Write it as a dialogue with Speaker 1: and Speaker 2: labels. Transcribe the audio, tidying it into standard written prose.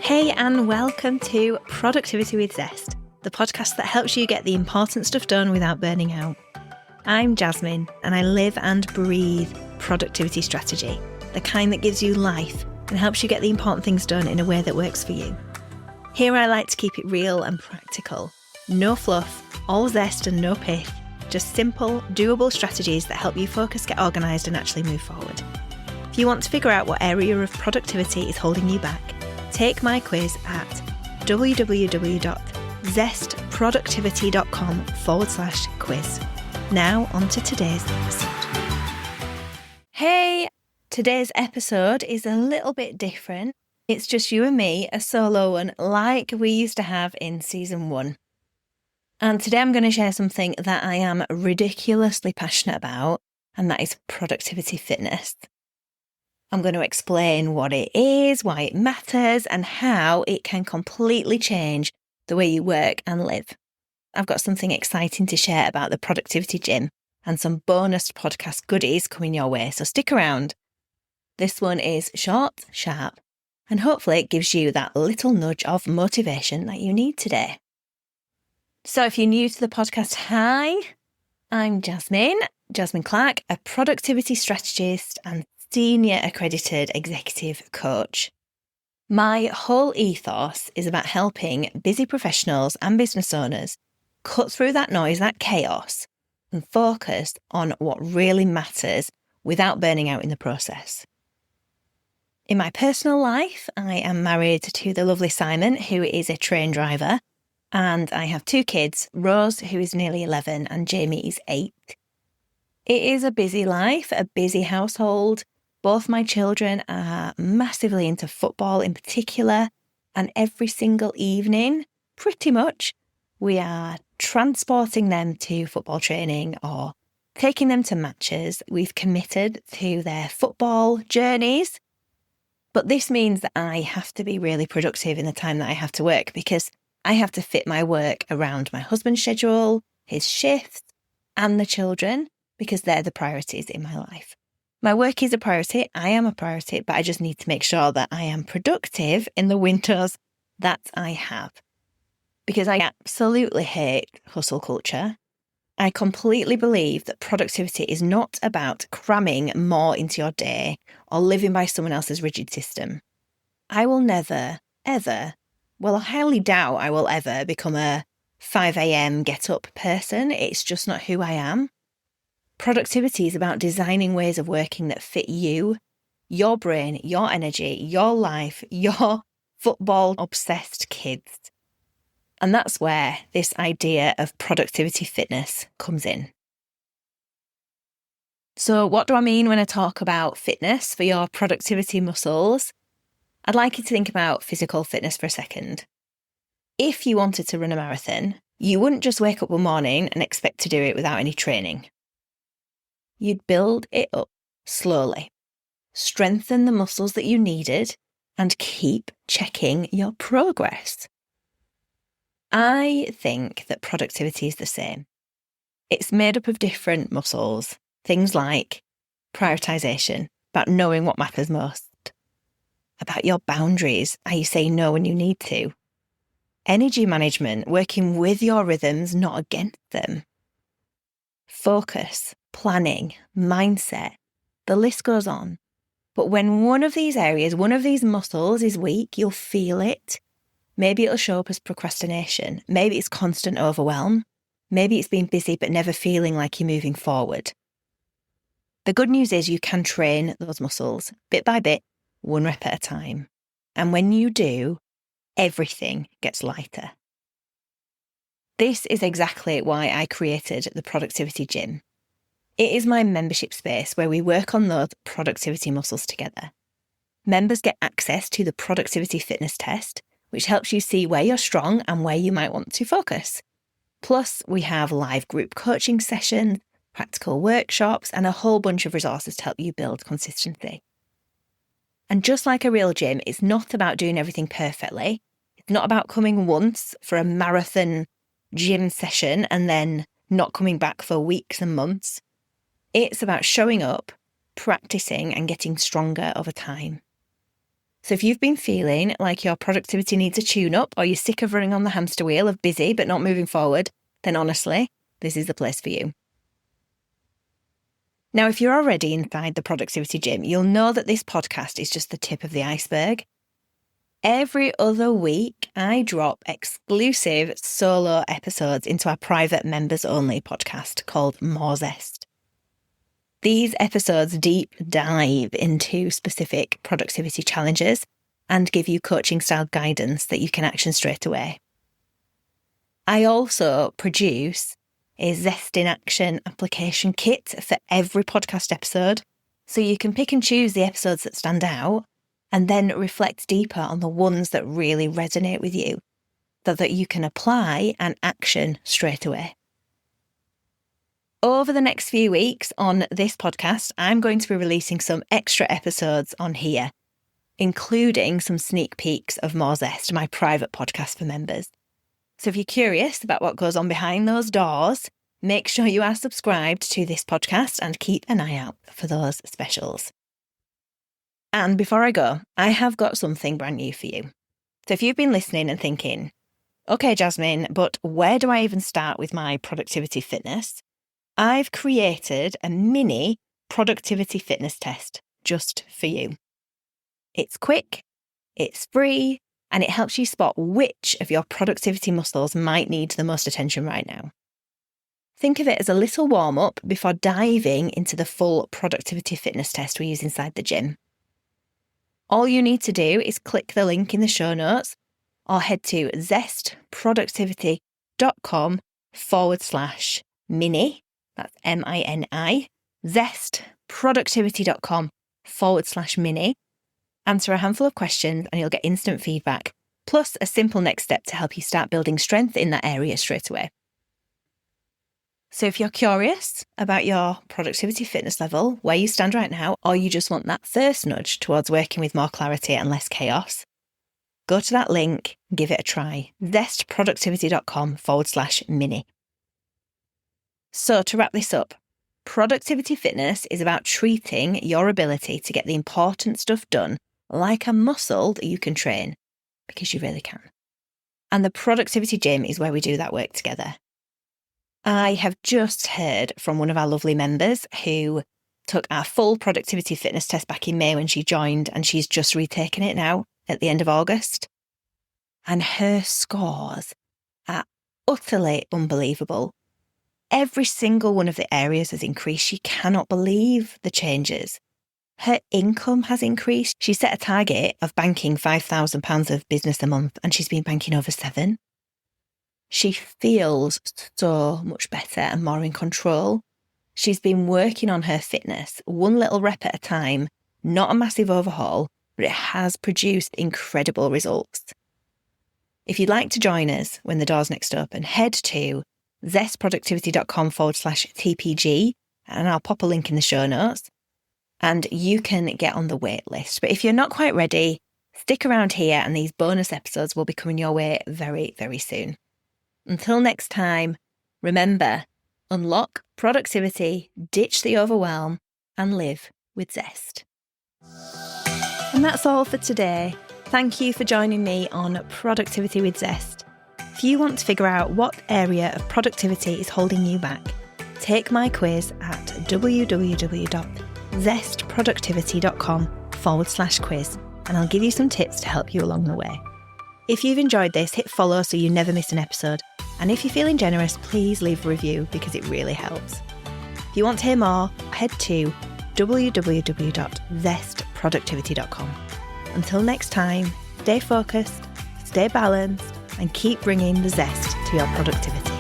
Speaker 1: Hey, and welcome to Productivity with Zest, the podcast that helps you get the important stuff done without burning out. I'm Jasmine, and I live and breathe productivity strategy, the kind that gives you life and helps you get the important things done in a way that works for you. Here I like to keep it real and practical. No fluff, all zest and no pith, just simple, doable strategies that help you focus, get organised and actually move forward. If you want to figure out what area of productivity is holding you back, take my quiz at www.zestproductivity.com/quiz. Now on to today's episode. Hey, today's episode is a little bit different. It's just you and me, a solo one, like we used to have in season 1. And today I'm going to share something that I am ridiculously passionate about, and that is productivity fitness. I'm going to explain what it is, why it matters, and how it can completely change the way you work and live. I've got something exciting to share about the productivity gym and some bonus podcast goodies coming your way, so stick around. This one is short, sharp, and hopefully it gives you that little nudge of motivation that you need today. So if you're new to the podcast, hi, I'm Jasmine Clark, a productivity strategist and senior accredited executive coach. My whole ethos is about helping busy professionals and business owners cut through that noise, that chaos, and focus on what really matters without burning out in the process. In my personal life, I am married to the lovely Simon, who is a train driver, and I have 2 kids, Rose, who is nearly 11, and Jamie is 8. It is a busy life, a busy household. Both my children are massively into football in particular, and every single evening, pretty much, we are transporting them to football training or taking them to matches. We've committed to their football journeys, but this means that I have to be really productive in the time that I have to work, because I have to fit my work around my husband's schedule, his shifts, and the children, because they're the priorities in my life. My work is a priority, I am a priority, but I just need to make sure that I am productive in the windows that I have. Because I absolutely hate hustle culture. I completely believe that productivity is not about cramming more into your day or living by someone else's rigid system. I will never, ever, I highly doubt I will ever become a 5 a.m. get up person. It's just not who I am. Productivity is about designing ways of working that fit you, your brain, your energy, your life, your football-obsessed kids. And that's where this idea of productivity fitness comes in. So what do I mean when I talk about fitness for your productivity muscles? I'd like you to think about physical fitness for a second. If you wanted to run a marathon, you wouldn't just wake up one morning and expect to do it without any training. You'd build it up slowly, strengthen the muscles that you needed, and keep checking your progress. I think that productivity is the same. It's made up of different muscles, things like prioritisation, about knowing what matters most, about your boundaries, are you saying no when you need to, energy management, working with your rhythms, not against them, focus, planning, mindset, the list goes on. But when one of these areas, one of these muscles is weak, you'll feel it. Maybe it'll show up as procrastination. Maybe it's constant overwhelm. Maybe it's being busy but never feeling like you're moving forward. The good news is you can train those muscles bit by bit, 1 rep at a time. And when you do, everything gets lighter. This is exactly why I created the Productivity Gym. It is my membership space where we work on those productivity muscles together. Members get access to the productivity fitness test, which helps you see where you're strong and where you might want to focus. Plus, we have live group coaching sessions, practical workshops, and a whole bunch of resources to help you build consistency. And just like a real gym, it's not about doing everything perfectly. It's not about coming once for a marathon gym session and then not coming back for weeks and months. It's about showing up, practicing, and getting stronger over time. So if you've been feeling like your productivity needs a tune-up or you're sick of running on the hamster wheel of busy but not moving forward, then honestly, this is the place for you. Now, if you're already inside the productivity gym, you'll know that this podcast is just the tip of the iceberg. Every other week, I drop exclusive solo episodes into our private members-only podcast called More Zest. These episodes deep dive into specific productivity challenges and give you coaching-style guidance that you can action straight away. I also produce a Zest in Action application kit for every podcast episode, so you can pick and choose the episodes that stand out and then reflect deeper on the ones that really resonate with you, so that you can apply and action straight away. Over the next few weeks on this podcast, I'm going to be releasing some extra episodes on here, including some sneak peeks of More Zest, my private podcast for members. So if you're curious about what goes on behind those doors, make sure you are subscribed to this podcast and keep an eye out for those specials. And before I go, I have got something brand new for you. So if you've been listening and thinking, okay, Jasmine, but where do I even start with my productivity fitness? I've created a mini productivity fitness test just for you. It's quick, it's free, and it helps you spot which of your productivity muscles might need the most attention right now. Think of it as a little warm-up before diving into the full productivity fitness test we use inside the gym. All you need to do is click the link in the show notes or head to zestproductivity.com/mini. That's MINI, zestproductivity.com/mini. Answer a handful of questions and you'll get instant feedback, plus a simple next step to help you start building strength in that area straight away. So if you're curious about your productivity fitness level, where you stand right now, or you just want that first nudge towards working with more clarity and less chaos, go to that link and give it a try, zestproductivity.com/mini. So to wrap this up, productivity fitness is about treating your ability to get the important stuff done like a muscle that you can train, because you really can. And the productivity gym is where we do that work together. I have just heard from one of our lovely members who took our full productivity fitness test back in May when she joined, and she's just retaken it now at the end of August. And her scores are utterly unbelievable. Every single one of the areas has increased. She cannot believe the changes. Her income has increased. She set a target of banking £5,000 of business a month, and she's been banking over 7. She feels so much better and more in control. She's been working on her fitness, one little rep at a time, not a massive overhaul, but it has produced incredible results. If you'd like to join us when the door's next open, head to zestproductivity.com/TPG, and I'll pop a link in the show notes, and you can get on the wait list. But if you're not quite ready, stick around here and these bonus episodes will be coming your way very, very soon. Until next time, remember, unlock productivity, ditch the overwhelm, and live with zest. And that's all for today. Thank you for joining me on Productivity with Zest. If you want to figure out what area of productivity is holding you back, take my quiz at www.zestproductivity.com/quiz, and I'll give you some tips to help you along the way. If you've enjoyed this, hit follow so you never miss an episode. And if you're feeling generous, please leave a review because it really helps. If you want to hear more, head to www.zestproductivity.com. Until next time, stay focused, stay balanced, and keep bringing the zest to your productivity.